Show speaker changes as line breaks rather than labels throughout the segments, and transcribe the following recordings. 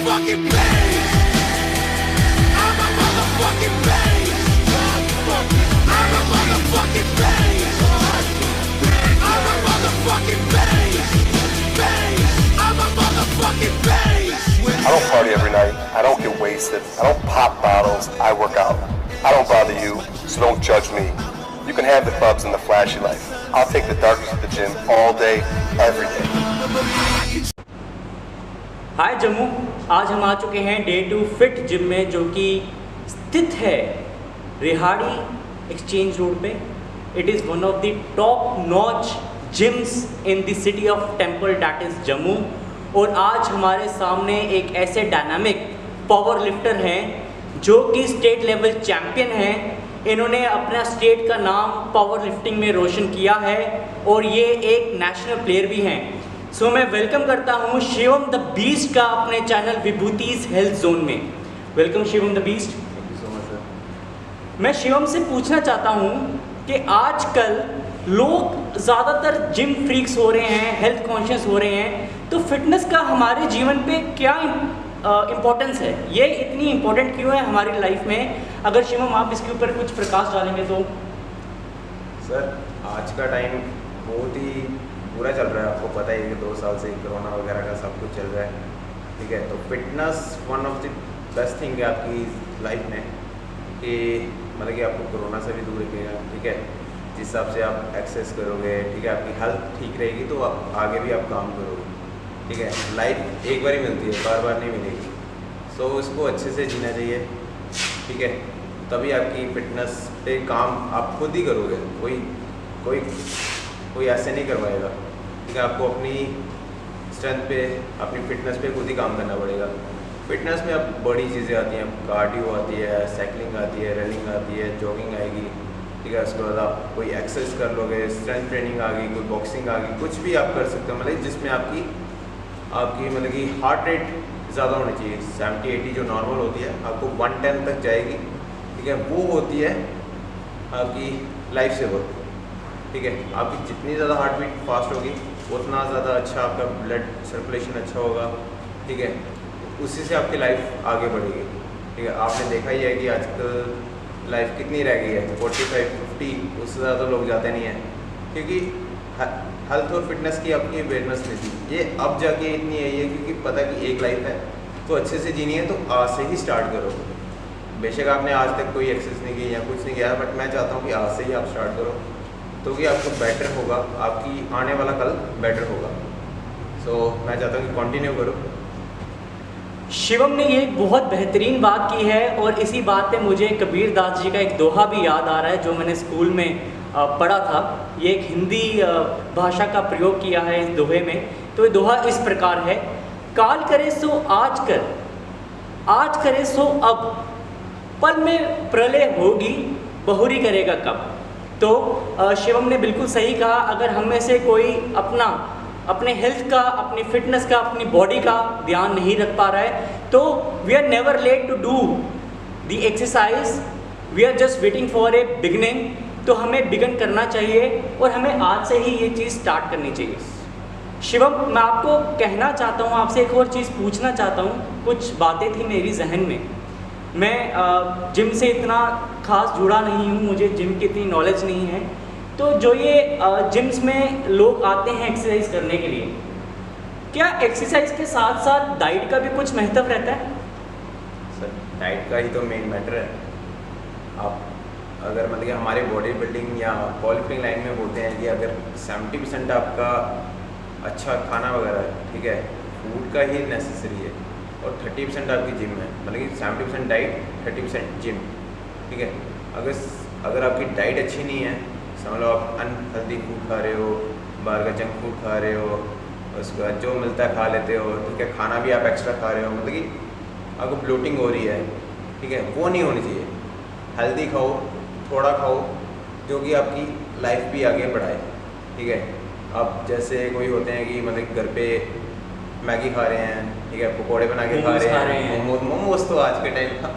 motherfucking beast. I'm a motherfucking beast. I'm a motherfucking beast. I'm a motherfucking beast. I'm a motherfucking beast.
I don't party every night. I don't get wasted. I don't pop bottles. I work out. I don't bother you, so don't judge me. You can have the clubs and the flashy life. I'll take the darkness at the gym all day, every day.
हाय जम्मू, आज हम आ चुके हैं day to fit gym में, जो कि स्थित है Rehari exchange road पे। It is one of the top notch gyms in the city of temple, that is Jammu. और आज हमारे सामने एक ऐसे डायनामिक पावर लिफ्टर हैं जो कि स्टेट लेवल चैम्पियन हैं। इन्होंने अपना स्टेट का नाम पावर लिफ्टिंग में रोशन किया है और ये एक नेशनल प्लेयर भी हैं। सो मैं वेलकम करता हूँ शिवम द बीस्ट का अपने चैनल विभूतीज हेल्थ जोन में। Welcome Shivam the beast.
Thank you so much sir.
मैं शिवम से पूछना चाहता हूँ कि आजकल लोग ज़्यादातर जिम फ्रीक्स हो रहे हैं, हेल्थ कॉन्शियस हो रहे हैं, तो फिटनेस का हमारे जीवन पे क्या इम्पोर्टेंस है, ये इतनी इम्पोर्टेंट क्यों है हमारी लाइफ में? अगर शिवम आप इसके ऊपर कुछ प्रकाश डालेंगे तो।
सर आज का टाइम बहुत ही बुरा चल रहा है, आपको पता ही है कि 2 साल से कोरोना वगैरह का सब कुछ चल रहा है, ठीक है। तो fitness one of the best thing है आपकी लाइफ में, कि मतलब कि आपको कोरोना से भी दूर रखेगा, ठीक है। जिस हिसाब से आप एक्सरसाइज करोगे, ठीक है, आपकी हेल्थ ठीक रहेगी तो आप आगे भी आप काम करोगे, ठीक है। लाइफ एक बार ही मिलती है, बार बार नहीं मिलेगी। सो उसको अच्छे से जीना चाहिए, ठीक है। तभी आपकी फिटनेस पे काम आप खुद ही करोगे, कोई ऐसे नहीं करवाएगा, ठीक है। आपको अपनी स्ट्रेंथ पे, अपनी फिटनेस पे खुद ही काम करना पड़ेगा। फिटनेस में अब बड़ी चीज़ें आती हैं, कार्डियो आती है, साइकिलिंग आती है, रनिंग आती है, जॉगिंग आएगी, ठीक है। उसके बाद आप कोई एक्सरसाइज कर लोगे, स्ट्रेंथ ट्रेनिंग आ गई, कोई बॉक्सिंग आ गई, कुछ भी आप कर सकते हो, मतलब जिसमें आपकी मतलब कि हार्ट रेट ज़्यादा होनी चाहिए। 70-80 जो नॉर्मल होती है, आपको 110 तक जाएगी, ठीक है। वो होती है आपकी लाइफ सेवर, ठीक है। आपकी जितनी ज़्यादा हार्ट बीट फास्ट होगी उतना ज़्यादा अच्छा आपका ब्लड सर्कुलेशन अच्छा होगा, ठीक है। उसी से आपकी लाइफ आगे बढ़ेगी, ठीक है। आपने देखा ही है कि आजकल लाइफ कितनी रह गई है, 45-50, उससे ज़्यादा लोग जाते नहीं हैं, क्योंकि हेल्थ और फिटनेस की आपकी अवेयरनेस नहीं थी। ये अब जाके इतनी है, ये क्योंकि पता कि एक लाइफ है तो अच्छे से जीनी है, तो आज से ही स्टार्ट करो। बेशक आपने आज तक कोई एक्सरसाइज नहीं की या कुछ नहीं किया, बट मैं चाहता हूँ कि आज से ही आप स्टार्ट करो, तो कि आपको बेटर होगा, आपकी आने वाला कल बेटर होगा। सो मैं चाहता हूँ कि कंटिन्यू करो।
शिवम ने ये एक बहुत बेहतरीन बात की है, और इसी बात पे मुझे कबीर दास जी का एक दोहा भी याद आ रहा है जो मैंने स्कूल में पढ़ा था। ये एक हिंदी भाषा का प्रयोग किया है इस दोहे में। तो ये दोहा इस प्रकार है: काल करे सो आज कर, आज करे सो अब, पल में प्रलय होगी, बहुरी करेगा कब। तो शिवम ने बिल्कुल सही कहा। अगर हम में से कोई अपने हेल्थ का, अपनी फिटनेस का, अपनी बॉडी का ध्यान नहीं रख पा रहा है, तो we are never late to do the exercise, we are just waiting for a beginning. तो हमें बिगन करना चाहिए और हमें आज से ही ये चीज़ स्टार्ट करनी चाहिए। शिवम, मैं आपको कहना चाहता हूँ, आपसे एक और चीज़ पूछना चाहता हूँ। कुछ बातें थी मेरी जहन में। मैं जिम से इतना खास जुड़ा नहीं हूँ, मुझे जिम की इतनी नॉलेज नहीं है। तो जो ये जिम्स में लोग आते हैं एक्सरसाइज करने के लिए, क्या एक्सरसाइज के साथ साथ डाइट का भी कुछ महत्व रहता है?
सर डाइट का ही तो मेन मैटर है। आप अगर मतलब कि हमारे बॉडी बिल्डिंग या बॉडी बिल्डिंग लाइन में बोलते हैं कि अगर 70% आपका अच्छा खाना वगैरह है, ठीक है, फूड का ही नेसेसरी है, और 30% आपकी जिम है, मतलब कि 70% डाइट, 30% जिम, ठीक है। अगर आपकी डाइट अच्छी नहीं है, समझ लो आप अनहेल्दी फूड खा रहे हो, बाहर का जंक फूड खा रहे हो, उसके बाद जो मिलता है खा लेते हो, ठीक है, खाना भी आप एक्स्ट्रा खा रहे हो, मतलब कि आपको ब्लोटिंग हो रही है, ठीक है, वो नहीं होनी चाहिए। हेल्दी खाओ, थोड़ा खाओ, जो कि आपकी लाइफ भी आगे बढ़ाए, ठीक है। अब जैसे कोई होते हैं कि मतलब घर पे मैगी खा रहे हैं, ठीक है, पकौड़े बना के खा रहे हैं, मोमोज तो आज के टाइम का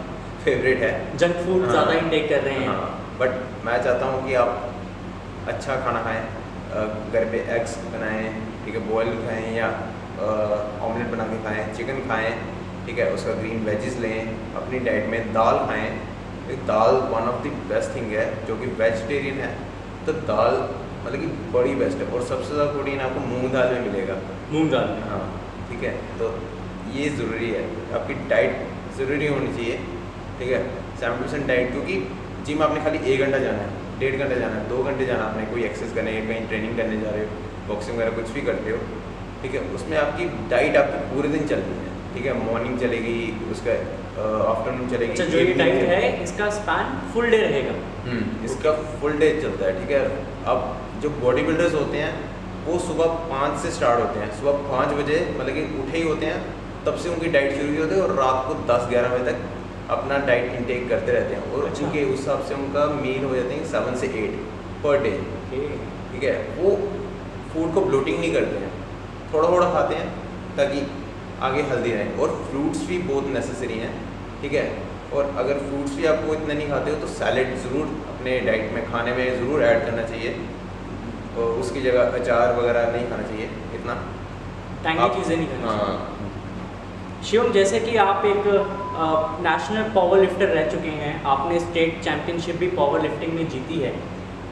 फेवरेट है,
जंक फूड ज़्यादा इंटेक कर रहे हैं।
हाँ, बट मैं चाहता हूँ कि आप अच्छा खाना खाएं, घर पे एग्स बनाएं, ठीक है, बॉयल खाएं या ऑमलेट बना के खाएं, चिकन खाएं, ठीक है, उसका ग्रीन वेजिस लें, अपनी डाइट में दाल खाएं। दाल one of the best thing है, जो कि वेजिटेरियन है तो दाल मतलब कि बड़ी बेस्ट है। और सबसे ज़्यादा प्रोटीन आपको मूंग दाल में मिलेगा।
मूंग दाल में,
हाँ ठीक है, तो ये ज़रूरी है, आपकी डाइट ज़रूरी होनी चाहिए। ठीक है, 70% डाइट, क्योंकि जिम आपने खाली 1 घंटा जाना है, 1.5 घंटे जाना है, 2 घंटे जाना, आपने कोई एक्सरसाइज करने या कहीं ट्रेनिंग करने जा रहे हो, बॉक्सिंग वगैरह कुछ भी करते हो, ठीक है, उसमें आपकी डाइट आपकी पूरे दिन चलती है। ठीक है, मॉर्निंग चलेगी, उसका आफ्टरनून चलेगी।
अच्छा, जो ये डाइट है इसका स्पैन फुल डे रहेगा?
इसका फुल डे चलता है। ठीक है, अब जो बॉडी बिल्डर्स होते हैं वो सुबह 5 से स्टार्ट होते हैं, सुबह 5 बजे मतलब कि उठे ही होते हैं, तब से उनकी डाइट शुरू होती है और रात को 10-11 बजे तक अपना डाइट इनटेक करते रहते हैं। और
अच्छा।
उनके उस हिसाब से उनका मील हो जाते हैं 7 से 8 पर डे। ठीक है, वो फूड को ब्लोटिंग नहीं करते हैं, थोड़ा थोड़ा खाते हैं ताकि आगे हेल्दी रहें। और फ्रूट्स भी बहुत नेसेसरी हैं। ठीक है, और अगर फ्रूट्स भी आपको इतने नहीं खाते हो तो सैलेड ज़रूर अपने डाइट में खाने में ज़रूर ऐड करना चाहिए, और उसकी जगह अचार वगैरह नहीं खाना चाहिए इतना,
टैंगी चीज़ें नहीं खानी चाहिए।
हाँ।
शिवम, जैसे कि आप एक नेशनल पावर लिफ्टर रह चुके हैं, आपने स्टेट चैम्पियनशिप भी पावर लिफ्टिंग में जीती है,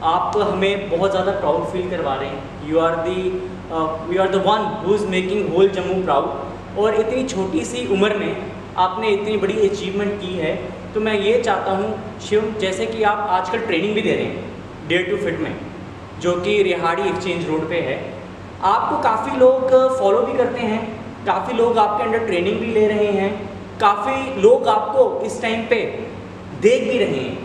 आप हमें बहुत ज़्यादा प्राउड फील करवा रहे हैं। You are the one who is making whole Jammu proud. और इतनी छोटी सी उम्र में आपने इतनी बड़ी अचीवमेंट की है, तो मैं ये चाहता हूँ शिवम, जैसे कि आप आजकल ट्रेनिंग भी दे रहे हैं डेयर टू फिट में, जो कि रिहाड़ी एक्सचेंज रोड पे है, आपको काफ़ी लोग फॉलो भी करते हैं, काफ़ी लोग आपके अंडर ट्रेनिंग भी ले रहे हैं, काफ़ी लोग आपको इस टाइम पे देख भी रहे हैं।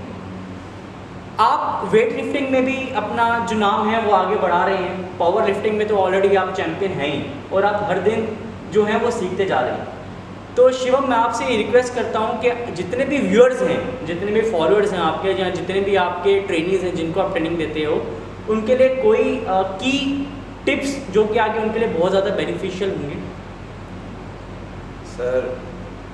आप वेट लिफ्टिंग में भी अपना जो नाम है वो आगे बढ़ा रहे हैं, पावर लिफ्टिंग में तो ऑलरेडी आप चैम्पियन हैं ही, और आप हर दिन जो है वो सीखते जा रहे हैं। तो शिवम, मैं आपसे ये रिक्वेस्ट करता हूँ कि जितने भी व्यूअर्स हैं, जितने भी फॉलोअर्स हैं आपके, या जितने भी आपके ट्रेनीज हैं जिनको आप ट्रेनिंग देते हो, उनके लिए कोई की टिप्स जो कि आगे उनके लिए बहुत ज़्यादा बेनिफिशियल होंगे।
सर,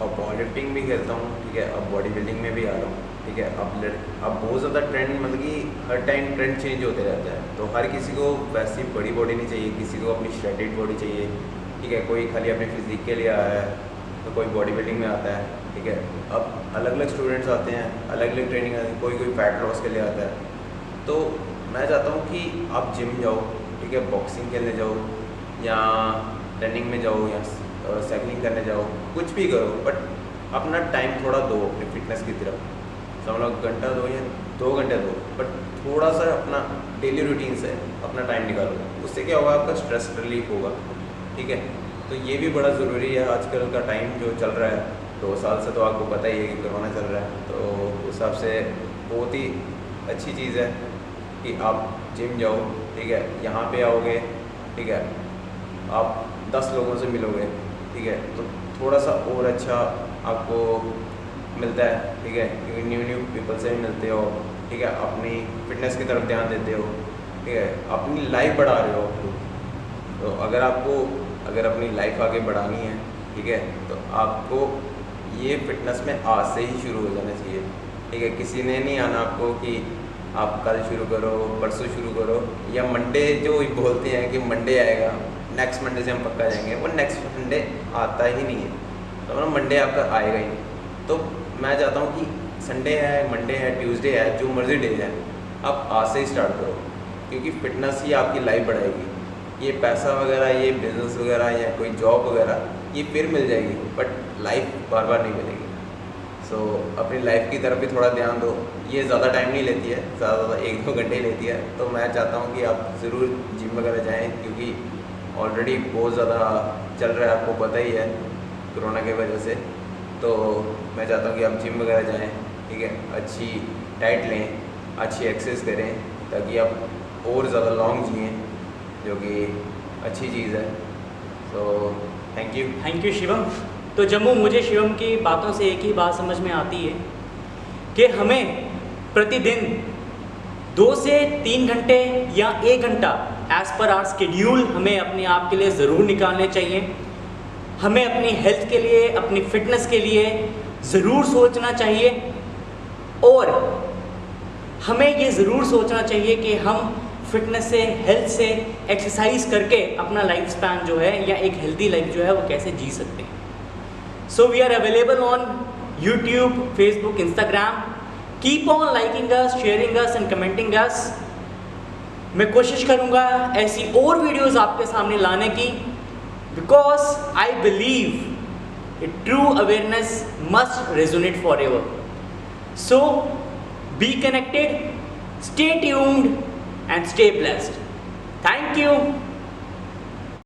अब पावर लिफ्टिंग भी खेलता हूँ, ठीक है, अब बॉडी बिल्डिंग में भी आ रहा हूँ, ठीक है। अब बहुत ज़्यादा ट्रेंड मतलब कि हर टाइम ट्रेंड चेंज होते रहता है, तो हर किसी को वैसी बड़ी बॉडी नहीं चाहिए, किसी को अपनी श्रेडेड बॉडी चाहिए, ठीक है। कोई खाली अपने फिजिक के लिए आया है, तो कोई बॉडी बिल्डिंग में आता है, ठीक है। अब अलग अलग स्टूडेंट्स आते हैं, अलग अलग ट्रेनिंग आती है, कोई फैट लॉस के लिए आता है। तो मैं चाहता हूँ कि आप जिम जाओ, ठीक है, बॉक्सिंग खेलने जाओ, या रनिंग में जाओ, या साइकिलिंग करने जाओ, कुछ भी करो, बट अपना टाइम थोड़ा दो अपनी फिटनेस की तरफ। समझ लो घंटा दो या 2 घंटे दो, बट थोड़ा सा अपना डेली रूटीन से अपना टाइम निकालो, उससे क्या होगा, आपका स्ट्रेस रिलीफ होगा, ठीक है। तो ये भी बड़ा ज़रूरी है। आजकल का टाइम जो चल रहा है, 2 साल से तो आपको पता ही है कि कोरोना चल रहा है, तो उस हिसाब से बहुत ही अच्छी चीज़ है कि आप जिम जाओ, ठीक है, यहाँ पे आओगे, ठीक है, आप 10 लोगों से मिलोगे, ठीक है, तो थोड़ा सा और अच्छा आपको मिलता है, ठीक है, क्योंकि न्यू पीपल से भी मिलते हो, ठीक है, अपनी फिटनेस की तरफ ध्यान देते हो, ठीक है, अपनी लाइफ बढ़ा रहे हो। तो अगर अपनी लाइफ आगे बढ़ानी है, ठीक है, तो आपको ये फिटनेस में आज से ही शुरू हो जाना चाहिए, ठीक है। किसी ने नहीं आना आपको कि आप कल शुरू करो, परसों शुरू करो, या मंडे जो बोलते हैं कि मंडे आएगा, नेक्स्ट मंडे से हम पक्का जाएंगे, वो नेक्स्ट मंडे आता ही नहीं है, तो मतलब मंडे आपका आएगा ही नहीं। तो मैं चाहता हूँ कि संडे है, मंडे है, ट्यूसडे है, जो मर्जी डे है, आप आज से ही स्टार्ट करो, क्योंकि फिटनेस ही आपकी लाइफ बढ़ाएगी। ये पैसा वगैरह, ये बिज़नेस वगैरह, या कोई जॉब वगैरह, ये फिर मिल जाएगी, बट लाइफ बार बार नहीं मिलेगी। सो अपनी लाइफ की तरफ भी थोड़ा ध्यान दो। ये ज़्यादा टाइम नहीं लेती है, ज़्यादा 1-2 घंटे ही लेती है। तो मैं चाहता हूँ कि आप ज़रूर जिम वगैरह जाएँ, क्योंकि ऑलरेडी बहुत ज़्यादा चल रहा है, आपको पता ही है, कोरोना की वजह से। तो मैं चाहता हूँ कि आप जिम वगैरह जाएँ, ठीक है, अच्छी डाइट लें, अच्छी एक्सरसाइज करें, ताकि आप और ज़्यादा लॉन्ग जिएँ, जो कि अच्छी चीज़ है। तो थैंक यू
शिवम। तो जम्मू, मुझे शिवम की बातों से एक ही बात समझ में आती है कि हमें प्रतिदिन 2 से 3 घंटे या 1 घंटा एज़ पर आवर शेड्यूल हमें अपने आप के लिए ज़रूर निकालने चाहिए। हमें अपनी हेल्थ के लिए, अपनी फिटनेस के लिए ज़रूर सोचना चाहिए, और हमें ये ज़रूर सोचना चाहिए कि हम फिटनेस से, हेल्थ से, एक्सरसाइज करके अपना लाइफ स्पैन जो है, या एक हेल्दी लाइफ जो है, वो कैसे जी सकते हैं। So we are available on YouTube, Facebook, Instagram. Keep on liking us, sharing us and commenting us. मैं कोशिश करूँगा ऐसी और वीडियोस आपके सामने लाने की, because I believe a true awareness must resonate forever. So be connected, stay tuned and stay blessed. Thank you.